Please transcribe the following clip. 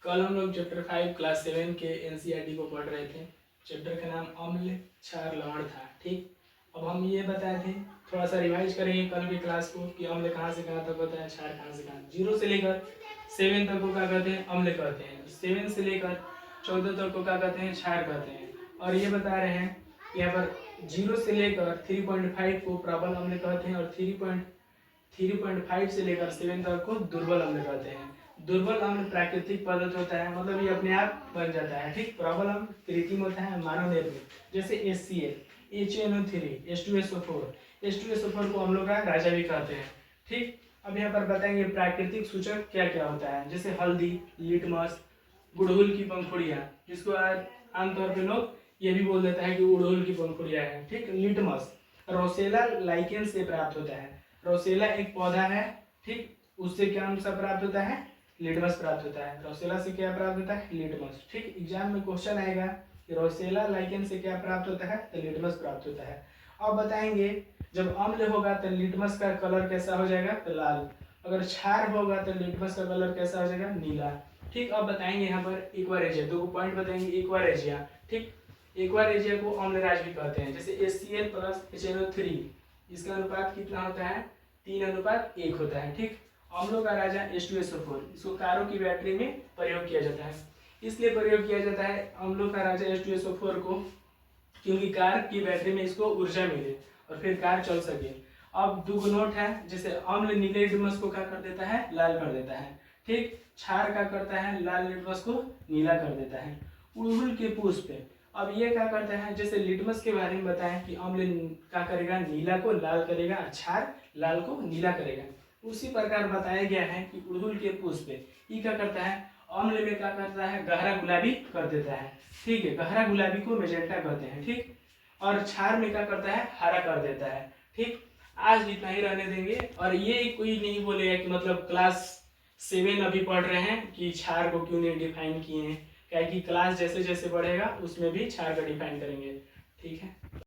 कल हम लोग चैप्टर 5 क्लास 7 के एनसीईआरटी को पढ़ रहे थे। चैप्टर का नाम अम्ल क्षार लवण था। ठीक, अब हम ये बताए थे, थोड़ा सा रिवाइज करेंगे कल की क्लास को कि अम्ल कहाँ से कहाँ तक होता है, क्षार कहाँ से कहाँ। 0 से लेकर 7 तक को क्या कहते हैं, अम्ल कहते हैं। 7 से लेकर 14 तक को क्या कहते हैं, क्षार कहते हैं। और ये बता रहे हैं यहाँ पर 0 से लेकर 3.5 को प्रबल अम्ल कहते हैं और 3.5 से लेकर 7 तक को दुर्बल अम्ल कहते हैं। दुर्बल अम्ल प्राकृतिक पदार्थ होता है, मतलब ये अपने आप बन जाता है। ठीक, प्रबल अम्ल कृत्रिम होता है, मानव निर्मित, जैसे HCl, HNO3, H2SO4। H2SO4 को हम लोग का राजा भी कहते हैं। ठीक, अब यहाँ पर बताएंगे प्राकृतिक सूचक क्या क्या होता है, जैसे हल्दी, लिटमस, गुड़हल की पंखुड़ियाँ, जिसको आमतौर पे लोग ये भी बोल देता है कि गुड़हल की पंखुड़ियाँ है। ठीक, लिटमस रोसेला लाइकेन से प्राप्त होता है। रोसेला एक पौधा है, ठीक, उससे क्या सा प्राप्त होता है, लिटमस प्राप्त होता है। रोसेला से क्या प्राप्त होता है, लिटमस। ठीक, एग्जाम में क्वेश्चन आएगा कि रोसेला लाइकेन से क्या प्राप्त होता है, तो लिटमस प्राप्त होता है। अब बताएंगे जब अम्ल होगा तो लिटमस का कलर कैसा हो जाएगा, तो लाल। अगर क्षार होगा तो लिटमस का कलर कैसा हो जाएगा, नीला। ठीक, अब बताएंगे यहाँ पर एक्वारेजिया, दो पॉइंट बताएंगे। एक्वारेजिया, ठीक, एक्वारेजिया को अम्लराज भी कहते हैं, जैसे HCl प्लस HNO3, इसका अनुपात कितना होता है, 3:1 होता है। ठीक, अम्लों का राजा H2SO4, इसको कारों की बैटरी में प्रयोग किया जाता है। इसलिए प्रयोग किया जाता है अम्लों का राजा H2SO4 को, क्योंकि कार की बैटरी में इसको ऊर्जा मिले और फिर कार चल सके। अब दो नोट है, जैसे अम्ल नीले लिटमस को क्या कर देता है, लाल कर देता है। ठीक, क्षार क्या करता है, लाल लिटमस को नीला कर देता है। उड़हुल के पुष्प, अब ये क्या करता है, जैसे लिटमस के बारे में बताएं कि अम्ल क्या करेगा, नीला को लाल करेगा, क्षार लाल को नीला करेगा। उसी प्रकार बताया गया है कि उड़हुल के पुष्प ये क्या करता है, अम्ल में क्या करता है, गहरा गुलाबी कर देता है। ठीक है, गहरा गुलाबी को मेजेंटा कहते हैं। ठीक, और क्षार में क्या करता है, हरा कर देता है। ठीक, आज इतना ही रहने देंगे। और ये कोई नहीं बोलेगा कि मतलब क्लास 7 अभी पढ़ रहे हैं कि क्षार को क्यों नहीं डिफाइन किए हैं, क्या कि क्लास जैसे जैसे बढ़ेगा उसमें भी क्षार का डिफाइन करेंगे। ठीक है।